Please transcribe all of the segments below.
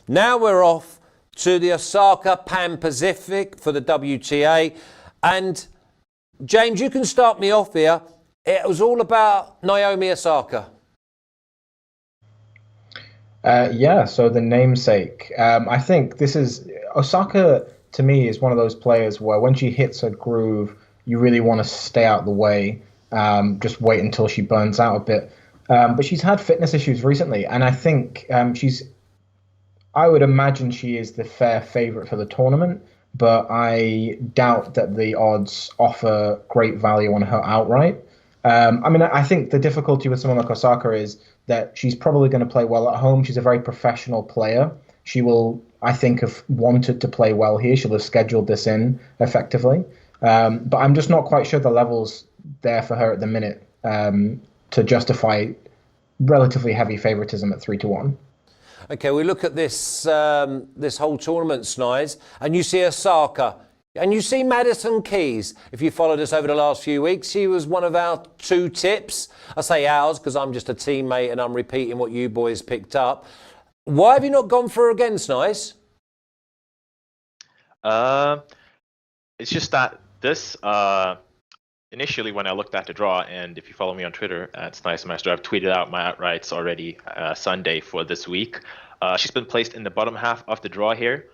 Now we're off to the Osaka Pan Pacific for the WTA. And James, you can start me off here. It was all about Naomi Osaka. So the namesake. I think this is Osaka, to me, is one of those players where when she hits a groove, you really want to stay out of the way. Just wait until she burns out a bit. But she's had fitness issues recently, and I think I would imagine she is the fair favourite for the tournament, but I doubt that the odds offer great value on her outright. I think the difficulty with someone like Osaka is that she's probably going to play well at home. She's a very professional player. She will, I think, have wanted to play well here. She'll have scheduled this in effectively. But I'm just not quite sure the level's there for her at the minute to justify relatively heavy favoritism at 3-1. Okay, we look at this this whole tournament, Snize, and you see Osaka. And you see Madison Keys. If you followed us over the last few weeks, she was one of our 2 tips. I say ours because I'm just a teammate and I'm repeating what you boys picked up. Why have you not gone for her again, Snize? It's just that this, initially when I looked at the draw, and if you follow me on Twitter at SnizeMaster, I've tweeted out my outrights already Sunday for this week. She's been placed in the bottom half of the draw here,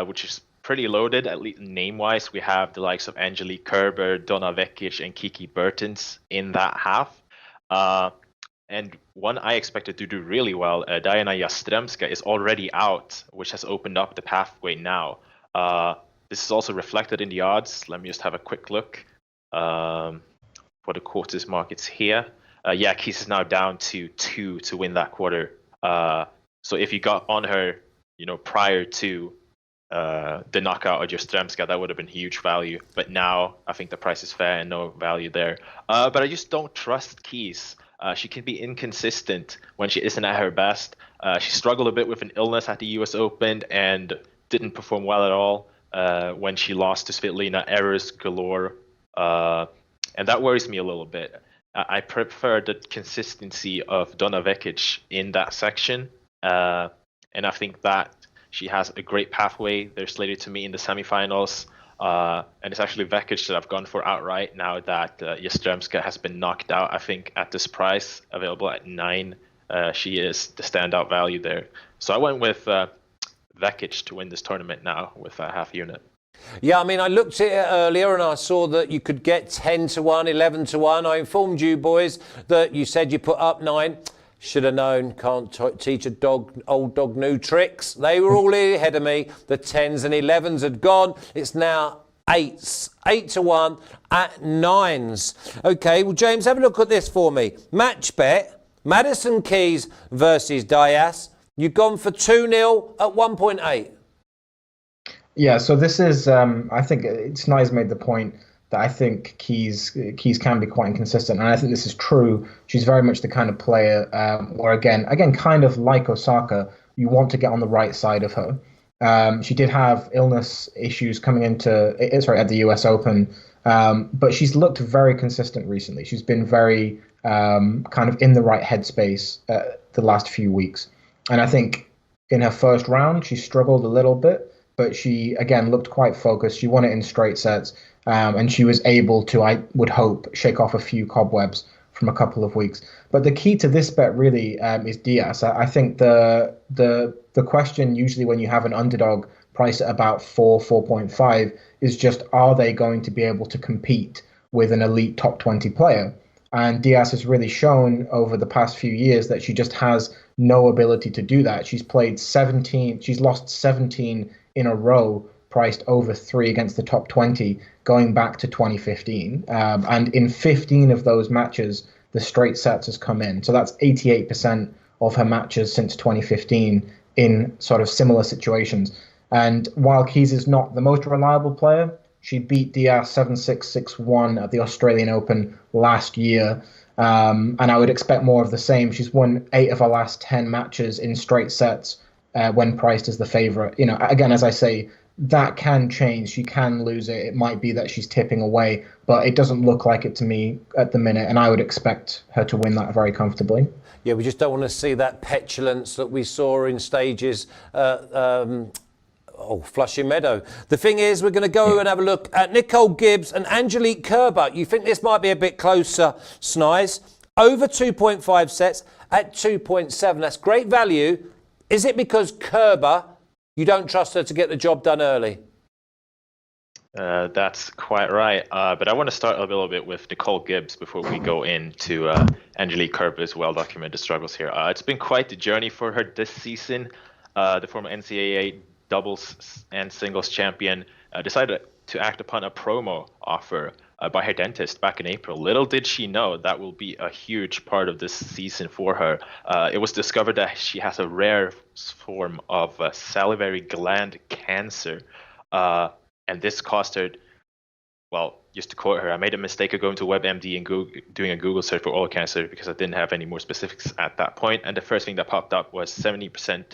which is pretty loaded, at least name-wise. We have the likes of Angelique Kerber, Donna Vekic, and Kiki Bertens in that half. And one I expected to do really well, Diana Yastremska, is already out, which has opened up the pathway now. This is also reflected in the odds. Let me just have a quick look for the quarters markets here. Keys is now down to 2 to win that quarter. So if you got on her, prior to the knockout of Yastremska, that would have been huge value. But now I think the price is fair and no value there. But I just don't trust Keys. She can be inconsistent when she isn't at her best. She struggled a bit with an illness at the US Open and didn't perform well at all when she lost to Svitolina. Errors galore. And that worries me a little bit. I prefer the consistency of Donna Vekic in that section. And I think that she has a great pathway. They're slated to meet in the semifinals. And it's actually Vekic that I've gone for outright now that Yastremska has been knocked out. I think at this price, available at 9, she is the standout value there. So I went with Vekic to win this tournament now with a half unit. Yeah, I looked at it earlier and I saw that you could get 10-1, 11-1. I informed you boys that you said you put up 9. Should have known, can't teach a old dog new tricks. They were all ahead of me. The 10s and 11s had gone. It's now 8s, 8-1 at 9s. Okay, well, James, have a look at this for me. Match bet, Madison Keys versus Diaz. You've gone for 2-0 at 1.8. Yeah, so this is, I think Snize made the point that I think Keys can be quite inconsistent, and I think this is true. She's very much the kind of player where, again, kind of like Osaka, you want to get on the right side of her. She did have illness issues coming at the US Open, but she's looked very consistent recently. She's been very kind of in the right headspace the last few weeks, and I think in her first round she struggled a little bit, but she again looked quite focused. She won it in straight sets. And she was able to, I would hope, shake off a few cobwebs from a couple of weeks. But the key to this bet really is Diaz. I think the question usually when you have an underdog priced at about 4.5 is just, are they going to be able to compete with an elite top 20 player? And Diaz has really shown over the past few years that she just has no ability to do that. She's lost 17 in a row priced over 3 against the top 20 going back to 2015. And in 15 of those matches, the straight sets has come in. So that's 88% of her matches since 2015 in sort of similar situations. And while Keys is not the most reliable player, she beat Diaz 7-6, 6-1 at the Australian Open last year. And I would expect more of the same. She's won 8 of her last 10 matches in straight sets when priced as the favourite. You know, again, as I say, that can change. She can lose it. It might be that she's tipping away, but it doesn't look like it to me at the minute, and I would expect her to win that very comfortably. Yeah, we just don't want to see that petulance that we saw in stages Flushing Meadow. The thing is, we're going to go and have a look at Nicole Gibbs and Angelique Kerber. You think this might be a bit closer, Snize? Over 2.5 sets at 2.7. That's great value. Is it because Kerber, you don't trust her to get the job done early? That's quite right. But I want to start a little bit with Nicole Gibbs before we go into Angelique Kerber's well-documented struggles here. It's been quite the journey for her this season. The former NCAA doubles and singles champion decided to act upon a promo offer by her dentist back in April. Little did she know that will be a huge part of this season for her. It was discovered that she has a rare form of salivary gland cancer. And this cost her, well, just to quote her, I made a mistake of going to WebMD and doing a Google search for oral cancer because I didn't have any more specifics at that point. And the first thing that popped up was 70%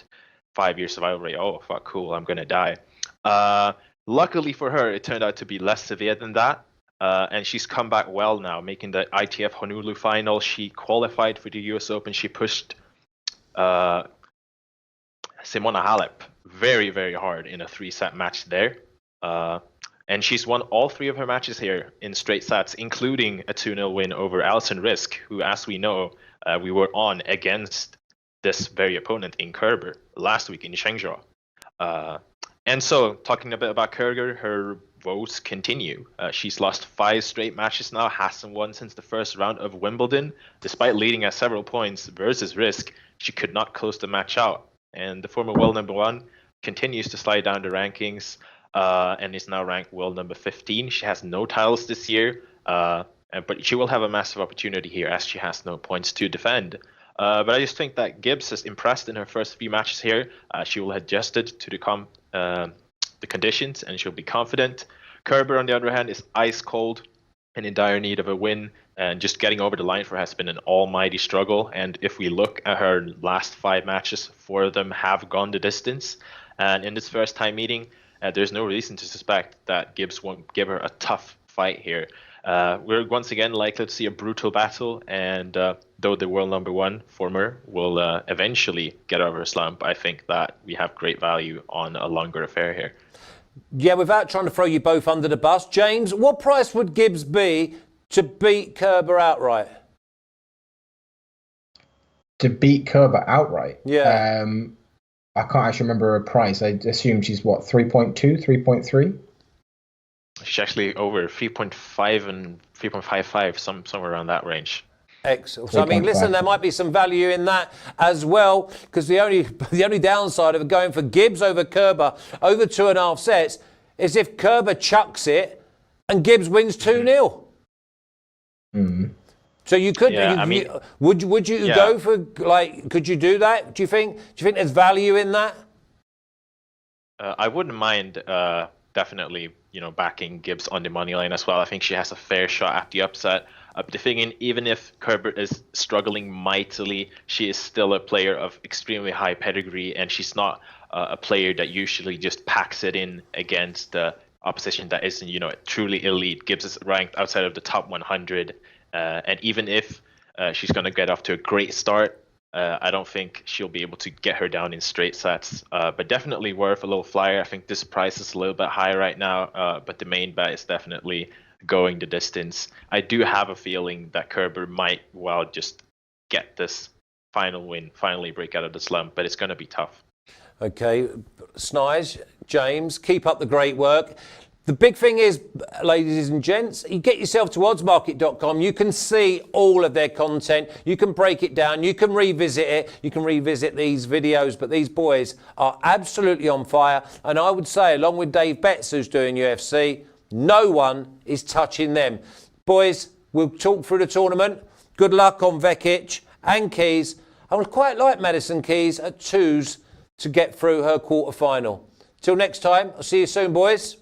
5-year survival rate. Oh, fuck, cool, I'm going to die. Luckily for her, it turned out to be less severe than that. And she's come back well now, making the ITF Honolulu final. She qualified for the US Open. She pushed Simona Halep very, very hard in a 3-set match there. And she's won all 3 of her matches here in straight sets, including a 2-0 win over Alison Risk, who, as we know, we were on against this very opponent in Kerber last week in Shenzhou. And so, talking a bit about Kerber, her woes continue. She's lost 5 straight matches now, hasn't won since the first round of Wimbledon. Despite leading at several points versus Risk, she could not close the match out. And the former world number 1 continues to slide down the rankings. And is now ranked world number 15. She has no titles this year, but she will have a massive opportunity here as she has no points to defend. But I just think that Gibbs has impressed in her first few matches here. She will have adjusted to the conditions and she'll be confident. Kerber, on the other hand, is ice cold and in dire need of a win. And just getting over the line for her has been an almighty struggle. And if we look at her last 5 matches, 4 of them have gone the distance. And in this first time meeting, there's no reason to suspect that Gibbs won't give her a tough fight here. We're once again likely to see a brutal battle, and though the world number 1 former will eventually get over her slump, I think that we have great value on a longer affair here. Yeah, without trying to throw you both under the bus, James, what price would Gibbs be to beat Kerber outright? To beat Kerber outright? Yeah. I can't actually remember her price. I assume she's, 3.2, 3.3? She's actually over 3.5 and 3.55, somewhere around that range. Excellent. So, I mean, listen, there might be some value in that as well, because the only downside of going for Gibbs over Kerber over 2.5 sets is if Kerber chucks it and Gibbs wins 2-0. Mm-hmm. So you could, would you go for, could you do that? Do you think there's value in that? I wouldn't mind definitely, backing Gibbs on the money line as well. I think she has a fair shot at the upset. The thing is, even if Kerber is struggling mightily, she is still a player of extremely high pedigree, and she's not a player that usually just packs it in against the opposition that isn't, truly elite. Gibbs is ranked outside of the top 100. And even if she's going to get off to a great start, I don't think she'll be able to get her down in straight sets. But definitely worth a little flyer. I think this price is a little bit high right now, but the main bet is definitely going the distance. I do have a feeling that Kerber might, just get this final win, finally break out of the slump, but it's going to be tough. Okay, Snize, James, keep up the great work. The big thing is, ladies and gents, you get yourself to oddsmarket.com. You can see all of their content. You can break it down. You can revisit it. You can revisit these videos. But these boys are absolutely on fire. And I would say, along with Dave Betts, who's doing UFC, no one is touching them. Boys, we'll talk through the tournament. Good luck on Vekic and Keys. I would quite like Madison Keys at 2s to get through her quarterfinal. Till next time, I'll see you soon, boys.